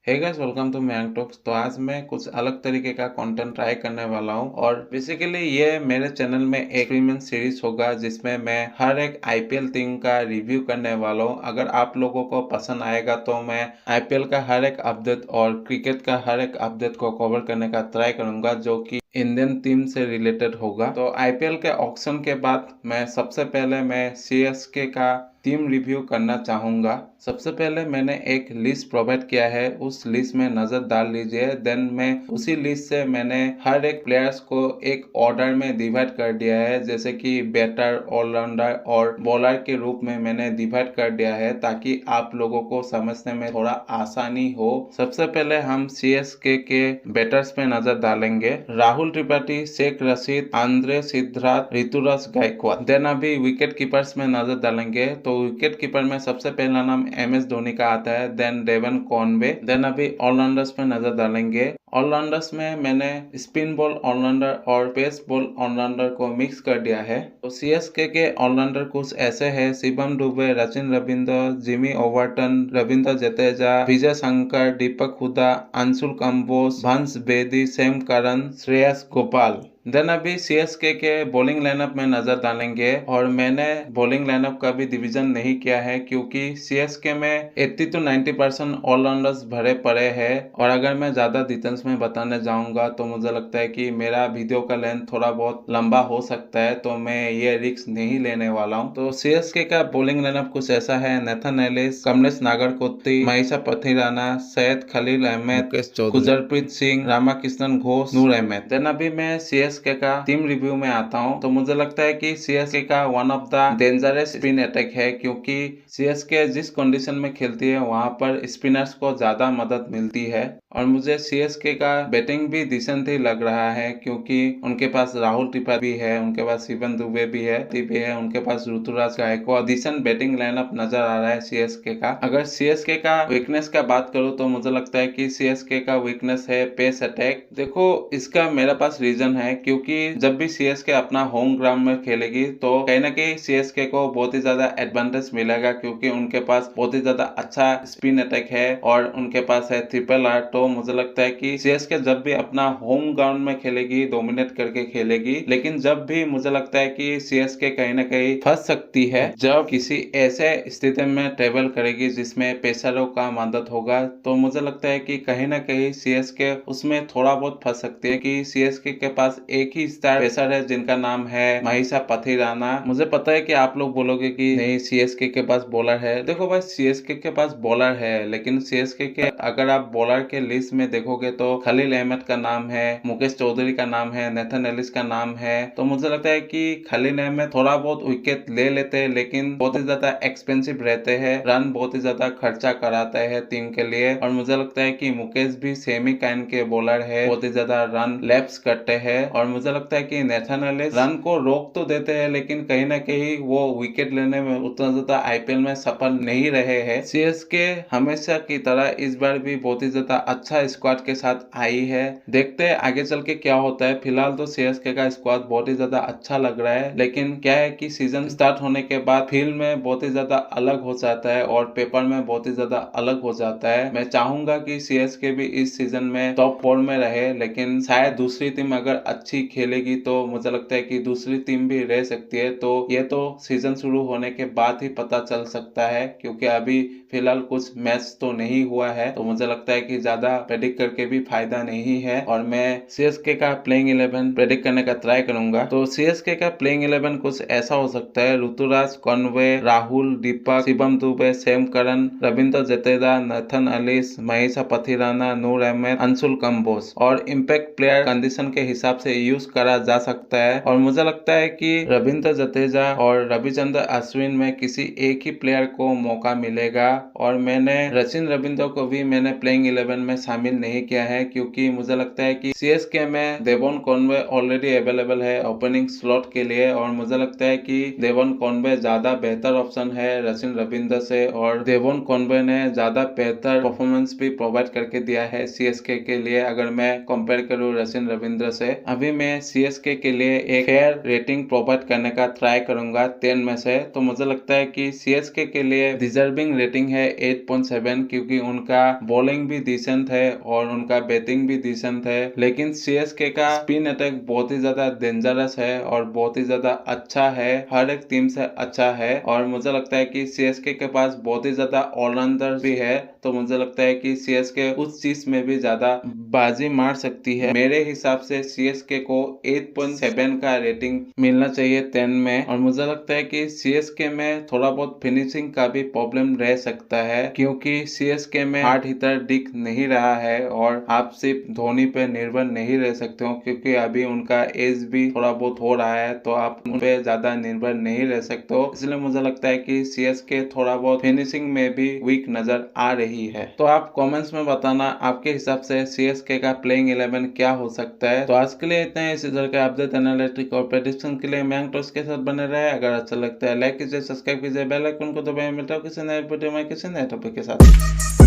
Hey guys, welcome to Mayank talks. तो आज मैं कुछ अलग तरीके का कंटेंट ट्राई करने वाला हूँ और बेसिकली ये मेरे चैनल में एक्सपेरिमेंट सीरीज होगा जिसमें मैं हर एक आईपीएल टीम का रिव्यू करने वाला हूँ। अगर आप लोगों को पसंद आएगा तो मैं आईपीएल का हर एक अपडेट और क्रिकेट का हर एक अपडेट को कवर करने का ट्राई करूंगा जो कि इंडियन टीम से रिलेटेड होगा। तो आईपीएल के ऑक्शन के बाद मैं सबसे पहले सीएसके का टीम रिव्यू करना चाहूंगा। सबसे पहले मैंने एक लिस्ट प्रोवाइड किया है, उस लिस्ट में नजर डाल लीजिए। देन मैं उसी लिस्ट से मैंने हर एक प्लेयर्स को एक ऑर्डर में डिवाइड कर दिया है, जैसे कि बैटर, ऑलराउंडर और बॉलर के रूप में मैंने डिवाइड कर दिया है ताकि आप लोगों को समझने में थोड़ा आसानी हो। सबसे पहले हम सीएसके के बैटर्स पे नजर डालेंगे। राहुल त्रिपाठी, शेख रशीद, आंद्रे सिद्धार्थ, ऋतुराज गायकवाड़। देन अभी विकेट कीपर्स में नजर डालेंगे तो विकेट कीपर में सबसे पहला नाम एमएस धोनी का आता है, देन डेवन कॉनवे। देन अभी ऑलराउंडर्स पे नजर डालेंगे। ऑलराउंडर्स में मैंने स्पिन बॉल ऑलराउंडर और पेस बॉल ऑलराउंडर को मिक्स कर दिया है। तो सीएसके के ऑलराउंडर कुछ ऐसे हैं: Shivam Dube, Sachin Ravindra, Jimmy Overton, Ravindra Jadeja, Vijay Shankar, Deepak Hooda, Anshul Kamboj, Hans Bedi, Sam Curran, Shreyas Gopal. Then अभी सीएसके के बॉलिंग लाइनअप में नजर डालेंगे और मैंने बॉलिंग लाइनअप का भी डिवीजन नहीं किया है क्योंकि सीएसके में 80 to 90% ऑलराउंडर्स भरे पड़े हैं और अगर मैं ज्यादा डिटेल्स में बताने जाऊंगा तो मुझे लगता है कि मेरा वीडियो का लेंथ थोड़ा बहुत लंबा हो सकता है, तो मैं ये रिस्क नहीं लेने वाला हूँ। तो सीएसके का बॉलिंग लाइनअप कुछ ऐसा है: नेथन एलिस, कमलेश नागरकोटी, महीशा पथिराना, सैयद खलील अहमद, मुकेश चौधरी, गुरप्रीत सिंह, रामाकृष्णन घोष, नूर अहमद। देन अभी मैं सीएसके का टीम रिव्यू में आता हूँ। तो मुझे लगता है कि सीएसके का one of the dangerous spin attack है क्योंकि सीएसके जिस कंडीशन में खेलती है वहां पर स्पिनर्स को ज्यादा मदद मिलती है और मुझे सीएसके का बैटिंग भी डिसेंट ही लग रहा है क्योंकि उनके पास राहुल त्रिपाठी भी है, उनके पास शिवम दुबे भी है, उनके पास Ruturaj Gaikwad. Decent batting lineup नजर आ रहा है सीएसके का। अगर सीएसके का वीकनेस का बात करूँ तो मुझे लगता है कि सीएसके का वीकनेस है पेस अटैक। देखो, इसका मेरे पास रीजन है क्योंकि जब भी सीएसके अपना होम ग्राउंड में खेलेगी तो कहीं ना कहीं सीएसके को बहुत ही ज्यादा एडवांटेज मिलेगा क्योंकि उनके पास बहुत ही ज्यादा अच्छा स्पिन अटैक है और उनके पास है ट्रिपल आर। तो मुझे लगता है कि सीएसके जब भी अपना होम ग्राउंड में खेलेगी डोमिनेट करके खेलेगी, लेकिन जब भी मुझे लगता है कि सीएसके कहीं ना कहीं फंस सकती है जब किसी ऐसे स्थिति में ट्रेवल करेगी जिसमें पेसरों का मदद होगा। तो मुझे लगता है कि कहीं ना कहीं सीएसके उसमें थोड़ा बहुत फंस सकती है कि सीएसके के पास एक ही स्टार पेसर है जिनका नाम है महीशा पथिराना। मुझे पता है कि आप लोग बोलोगे कि नहीं, सीएसके के पास बॉलर है। देखो भाई, सीएसके के पास बॉलर है लेकिन सीएसके के अगर आप बॉलर के लिस्ट में देखोगे तो खलील अहमद का नाम है, मुकेश चौधरी का नाम है, नेथन एलिस का नाम है। तो मुझे लगता है कि खलील अहमद थोड़ा बहुत विकेट ले लेते हैं लेकिन बहुत ही ज्यादा एक्सपेंसिव रहते हैं, रन बहुत ही ज्यादा खर्चा कराता है टीम के लिए। और मुझे लगता है कि मुकेश भी सेमी काइंड के बॉलर है, बहुत ही ज्यादा रन लैप्स करते हैं। और मुझे लगता है कि नेथन एलिस रन को रोक तो देते हैं लेकिन कहीं ना कहीं वो विकेट लेने में उतना ज्यादा आईपीएल में सफल नहीं रहे हैं। सीएसके हमेशा की तरह इस बार भी बहुत ही ज्यादा अच्छा स्क्वाड के साथ आई है। देखते हैं आगे चल के क्या होता है। फिलहाल तो सीएसके का स्क्वाड बहुत ही ज्यादा अच्छा लग रहा है, लेकिन क्या है कि सीजन स्टार्ट होने के बाद फील्ड में बहुत ही ज्यादा अलग हो जाता है और पेपर में बहुत ही ज्यादा अलग हो जाता है। मैं चाहूंगा कि सीएसके भी इस सीजन में टॉप 4 में रहे, लेकिन शायद दूसरी टीम अगर अच्छी खेलेगी तो मुझे लगता है कि दूसरी टीम भी रह सकती है। तो ये तो सीजन शुरू होने के बाद ही पता चल सकता है क्योंकि अभी फिलहाल कुछ मैच तो नहीं हुआ है। तो मुझे लगता है कि ज्यादा प्रेडिक्ट करके भी फायदा नहीं है और मैं सीएसके का प्लेइंग 11 प्रेडिक्ट करने का ट्राई करूंगा। तो सीएसके का प्लेइंग 11 कुछ ऐसा हो सकता है: Ruturaj, Conway, Rahul, Deepak, Shivam Dube, Sam Curran, Ravindra Jadeja, Nathan Ellis, Matheesha Pathirana, Noor Ahmad, Anshul Kamboj. और इम्पैक्ट प्लेयर कंडीशन के हिसाब से यूज करा जा सकता है और मुझे लगता है कि रविंद्र जडेजा और रविचंद्र अश्विन में किसी एक ही प्लेयर को मौका मिलेगा। और मैंने सचिन रविंद्र को भी मैंने प्लेइंग 11 में शामिल नहीं किया है क्योंकि मुझे लगता है कि सीएसके में डेवन कॉनवे ऑलरेडी अवेलेबल है ओपनिंग स्लॉट के लिए और मुझे लगता है कि डेवन कॉनवे ज्यादा बेहतर ऑप्शन है सचिन रविंद्र से और डेवन कॉनवे ने ज्यादा बेहतर परफॉर्मेंस भी प्रोवाइड करके दिया है सीएसके के लिए अगर मैं कंपेयर करूं सचिन रविंद्र से। अभी अभी मैं सीएसके के लिए एक फेयर रेटिंग प्रोवाइड करने का ट्राई करूंगा 10 में से। तो मुझे लगता है कि सीएसके के लिए डिजर्विंग रेटिंग है 8.7, क्योंकि उनका बॉलिंग भी डिसेंट है और उनका बैटिंग भी डिसेंट है। लेकिन सीएसके का स्पिन अटैक बहुत ही ज्यादा डेंजरस है और बहुत ही ज्यादा अच्छा है, हर एक टीम से अच्छा है। और मुझे लगता है कि सीएसके के पास बहुत ही ज्यादा ऑलराउंडर भी है, तो मुझे लगता है कि सीएसके उस चीज में भी ज्यादा बाजी मार सकती है। मेरे हिसाब से सीएसके को 8.7 का रेटिंग मिलना चाहिए 10 में। और मुझे लगता है कि सीएसके में थोड़ा बहुत फिनिशिंग का भी प्रॉब्लम रह सकता है, क्योंकि सीएसके में हार्ड हिटर दिख नहीं रहा है और आप सिर्फ धोनी पे निर्भर नहीं रह सकते हो, क्योंकि अभी उनका एज भी थोड़ा बहुत हो रहा है, तो आप उन पे ज्यादा निर्भर नहीं रह सकते हो। इसलिए मुझे लगता है कि सीएसके थोड़ा बहुत फिनिशिंग में भी वीक नजर आ रही है। तो आप कमेंट्स में बताना आपके हिसाब से सीएसके का प्लेइंग 11 क्या हो सकता है। तो आज के लिए इतना ही। इसी तरह के अपडेट, एनालिटिक और प्रेडिक्शन के लिए मैं टॉस के साथ बने रहे। अगर अच्छा लगता है लाइक कीजिए, सब्सक्राइब कीजिए, बेल आइकन को दबाइए। मिलता हूं किसी नए वीडियो में किसी नए टॉपिक के साथ।